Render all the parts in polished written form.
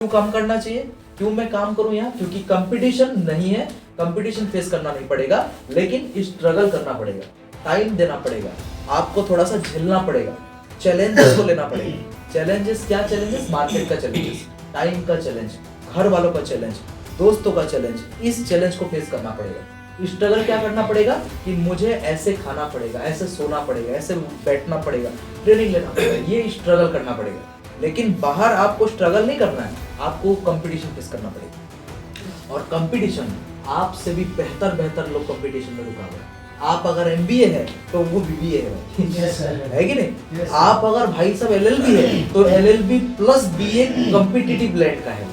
क्यों काम करना चाहिए, क्यों मैं काम करूं यहाँ? क्योंकि कंपटीशन नहीं है, कंपटीशन फेस करना नहीं पड़ेगा, लेकिन स्ट्रगल करना पड़ेगा, टाइम देना पड़ेगा, आपको थोड़ा सा झेलना पड़ेगा, चैलेंजेस को लेना पड़ेगा। चैलेंजेस क्या चैलेंजेस? मार्केट का चैलेंजेस, टाइम का चैलेंज, घर वालों का चैलेंज, दोस्तों का चैलेंज, इस चैलेंज को फेस करना पड़ेगा। स्ट्रगल क्या करना पड़ेगा कि मुझे ऐसे खाना पड़ेगा, ऐसे सोना पड़ेगा, ऐसे बैठना पड़ेगा, ट्रेनिंग लेना पड़ेगा, ये स्ट्रगल करना पड़ेगा। लेकिन बाहर आपको स्ट्रगल नहीं करना है, आपको कंपटीशन फेस करना पड़ेगा। और कंपटीशन आपसे भी बेहतर लोग कंपटीशन में रुका हुआ है। आप अगर एमबीए है तो वो बीबीए है, है कि नहीं? Yes, आप अगर भाई साहब एलएलबी है तो LLB plus BA competitive blend का है।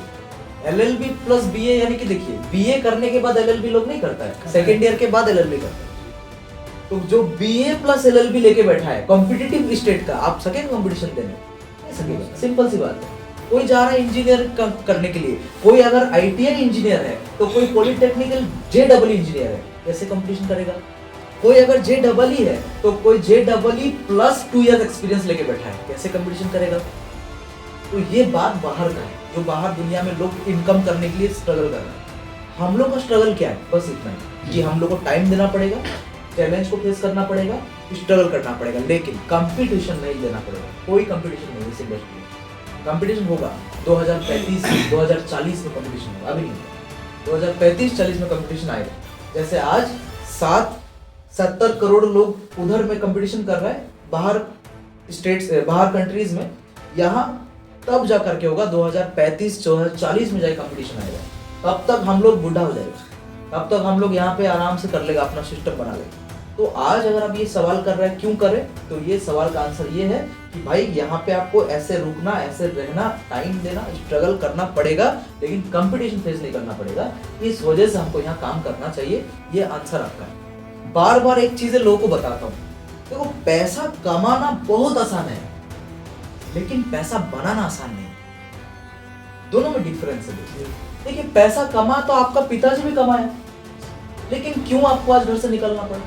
एलएलबी प्लस बीए यानी कि देखिए, बीए करने के बाद एलएलबी लोग नहीं करता है, सेकेंड ईयर के बाद एलएलबी करता है। तो जो बीए प्लस एलएलबी लेके बैठा है कॉम्पिटिटिव स्टेट का, आप सकेंगे कंपटीशन देने? नहीं सकेगा। सिंपल सी बात है। कोई जा रहा है इंजीनियर करने के लिए, कोई अगर आईटीआई इंजीनियर है तो कोई पॉलिटेक्निकल जेडबल इंजीनियर है, कैसे कंपटीशन करेगा? कोई अगर जेडबल है तो कोई जेडबल प्लस 2 इयर्स एक्सपीरियंस लेके बैठा है, कैसे कंपटीशन करेगा? तो ये बात बाहर का है, जो बाहर दुनिया में लोग इनकम करने के लिए स्ट्रगल कर रहे हैं। हम लोग का स्ट्रगल क्या है? बस इतना ही कि हम लोग को टाइम देना पड़ेगा, चैलेंज को फेस करना पड़ेगा, स्ट्रगल करना पड़ेगा, लेकिन कंपटीशन नहीं देना पड़ेगा। कोई कंपटीशन नहीं इस इंडस्ट्री में। कंपटीशन होगा 2035 2040 में कंपटीशन होगा, अभी नहीं। 2035-40 में कंपटीशन आएगा। जैसे आज 70 करोड़ लोग उधर में कंपटीशन कर रहा है बाहर स्टेट्स, बाहर कंट्रीज में, यहाँ तब जा करके होगा 2035-40 में जाके कंपटीशन आएगा। तब तक हम लोग बूढ़ा हो जाएगा, तब तक हम लोग यहाँ पे आराम से कर लेगा, अपना सिस्टम बना लेगा। तो आज अगर आप ये सवाल कर रहे हैं क्यों करें, तो ये सवाल का आंसर ये है कि भाई यहाँ पे आपको ऐसे रुकना, ऐसे रहना, टाइम देना, स्ट्रगल करना पड़ेगा, लेकिन कंपटीशन फेस नहीं करना पड़ेगा। इस वजह से हमको यहाँ काम करना चाहिए। ये आंसर आपका है। बार बार एक चीज लोगों को बताता हूँ, देखो पैसा कमाना बहुत आसान है, लेकिन पैसा बनाना आसान नहीं। दोनों में डिफरेंस है। देखिए, पैसा कमा तो आपका पिताजी भी कमाया, लेकिन क्यों आपको आज घर से निकलना पड़ा?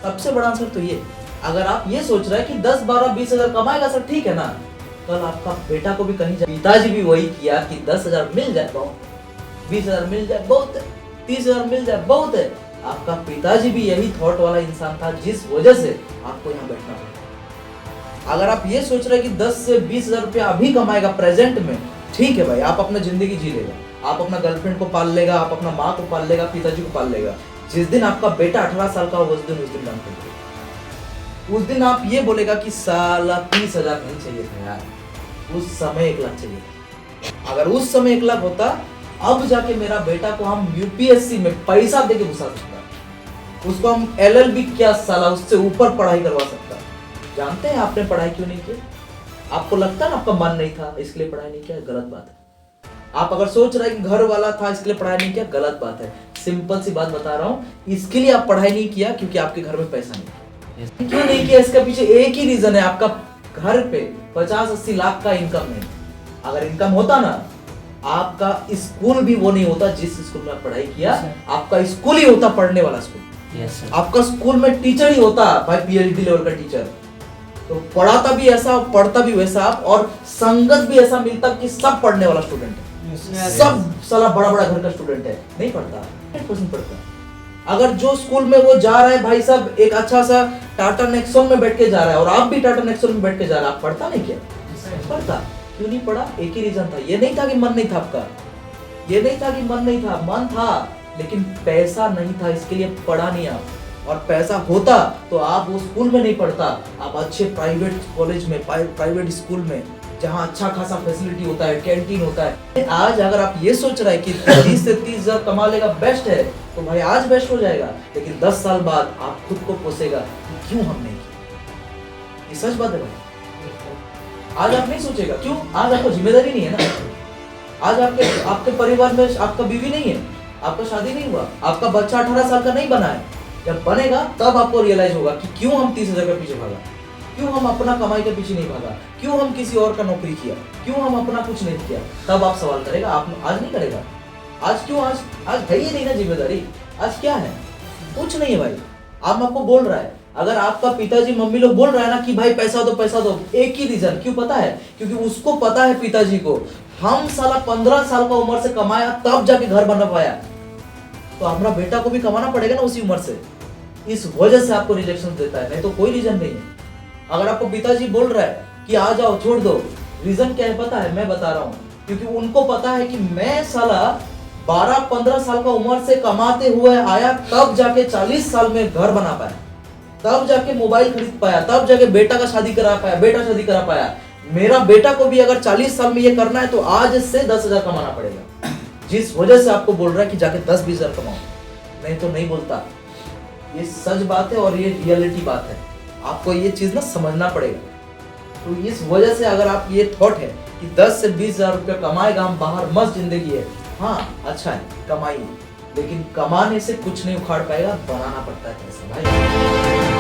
सबसे बड़ा आंसर तो ये, अगर आप ये सोच रहे हैं कि 10, 12, 20 हजार कमाएगा सर, ठीक है ना, कल आपका बेटा को भी कहीं जाए, पिताजी भी वही किया कि 10,000 मिल जाए बहुत, 20,000 मिल जाए बहुत है, 30,000 मिल जाए बहुत है। आपका पिताजी भी यही थॉट वाला इंसान था, जिस वजह से आपको यहाँ बैठना पड़ा। अगर आप ये सोच रहे हैं कि 10 से 20 हजार रुपया अभी कमाएगा प्रेजेंट में, ठीक है भाई, आप अपना जिंदगी जी लेगा, आप अपना गर्लफ्रेंड को पाल लेगा, आप अपना माँ को पाल लेगा, पिताजी को पाल लेगा। जिस दिन आपका बेटा 18 साल का होगा, उस दिन डांट पड़ेगा। उस दिन आप ये बोलेगा कि साला 30,000 नहीं चाहिए था यार, उस समय 1 लाख चाहिए था। अगर उस समय 1 लाख होता, अब जाके मेरा बेटा को हम यूपीएससी में पैसा देके घुसा सकता, उसको हम एलएलबी क्या साला उससे ऊपर पढ़ाई करवा सकता। जानते हैं आपने पढ़ाई क्यों नहीं की? आपको लगता है ना आपका मन नहीं था इसलिए पढ़ाई नहीं किया, गलत बात है। आप अगर सोच रहे हैं कि घर वाला था इसलिए पढ़ाई नहीं किया, गलत बात है। सिंपल सी बात बता रहा हूँ, इसके लिए आप पढ़ाई नहीं किया क्योंकि आपके घर में पैसा नहीं। क्यों नहीं किया? इसका पीछे एक ही रीजन है, आपका घर पे 50-80 लाख का इनकम है। अगर इनकम होता ना, आपका स्कूल भी वो नहीं होता जिस स्कूल में आप पढ़ाई किया। आपका स्कूल ही होता पढ़ने वाला स्कूल। आपका स्कूल में टीचर ही होता भाई, पीएचडी लेवल का टीचर। तो पढ़ाता भी ऐसा, पढ़ता भी वैसा आप, और संगत भी ऐसा मिलता कि सब पढ़ने वाला स्टूडेंट है, सब साला बड़ा घर का स्टूडेंट है। नहीं पढ़ता, 100% पढ़ता। अगर जो स्कूल में वो जा रहा है भाई साहब, एक अच्छा सा टाटा नेक्सॉन में बैठ के जा रहा है, और आप भी टाटा नेक्सॉन में बैठ के जा रहे हैं, आप पढ़ता नहीं क्या? पढ़ता। क्यों नहीं पढ़ा? एक ही रीजन था, ये नहीं था कि मन नहीं था आपका, ये नहीं था कि मन नहीं था, मन था, लेकिन पैसा नहीं था, इसके लिए पढ़ा नहीं आप। और पैसा होता तो आप वो स्कूल में नहीं पढ़ता, आप अच्छे प्राइवेट कॉलेज में, प्राइवेट स्कूल में, जहाँ अच्छा खासा फैसिलिटी होता है, कैंटीन होता है। आज अगर आप ये सोच रहे हैं कि 20 से 30 हजार कमा लेगा बेस्ट है, तो भाई आज बेस्ट हो जाएगा, लेकिन 10 साल बाद आप खुद को कोसेगा कि क्यों हम नहीं किया। ये सच बात है भाई। आज आप नहीं सोचेगा, क्यों? आज आपको जिम्मेदारी नहीं है ना। आज आपके परिवार में आपका बीवी नहीं है, आपका शादी नहीं हुआ, आपका बच्चा 18 साल का नहीं बना है। जब बनेगा तब आपको रियलाइज होगा कि क्यों हम 30,000 के पीछे भागा, क्यों हम अपना कमाई के पीछे नहीं भागा, क्यों हम किसी और का नौकरी किया, क्यों हम अपना कुछ नहीं किया। तब आप सवाल करेगा, आप आज नहीं करेगा। आज क्यों? आज है ही नहीं ना जिम्मेदारी। आज क्या है? कुछ नहीं है भाई। आप आपको बोल रहा है अगर आपका पिताजी मम्मी लोग बोल रहा है ना कि भाई पैसा दो, एक ही रीजन, क्यों पता है? क्योंकि उसको पता है पिताजी को, हम साला 15 साल का उम्र से कमाया तब जाके घर बना पाया, तो हमारा बेटा को भी कमाना पड़ेगा ना उसी उम्र से। इस वजह से आपको रिजेक्शन देता है, नहीं तो कोई रीजन नहीं है। अगर आपको पिताजी बोल रहा है कि आ जाओ छोड़ दो, रीजन क्या है पता है? मैं बता रहा हूँ, क्योंकि उनको पता है कि मैं साला 12-15 साल का उम्र से कमाते हुए आया, तब जाके 40 साल में घर बना पाया, तब जाके मोबाइल खरीद पाया, तब जाके बेटा का शादी करा पाया, बेटा शादी करा पाया। मेरा बेटा को भी अगर 40 साल में ये करना है तो आज से 10,000 कमाना पड़ेगा, जिस वजह से आपको बोल रहा है कि जाके 10-20 हजार कमाओ, नहीं तो नहीं बोलता। ये सच बात है और ये रियलिटी बात है, आपको ये चीज ना समझना पड़ेगा। तो इस वजह से अगर आप ये थॉट है कि 10 से 20 हजार रुपया कमाएगा हम बाहर, मस्त जिंदगी है, हाँ अच्छा है कमाइए, लेकिन कमाने से कुछ नहीं उखाड़ पाएगा, बनाना पड़ता है पैसा भाई।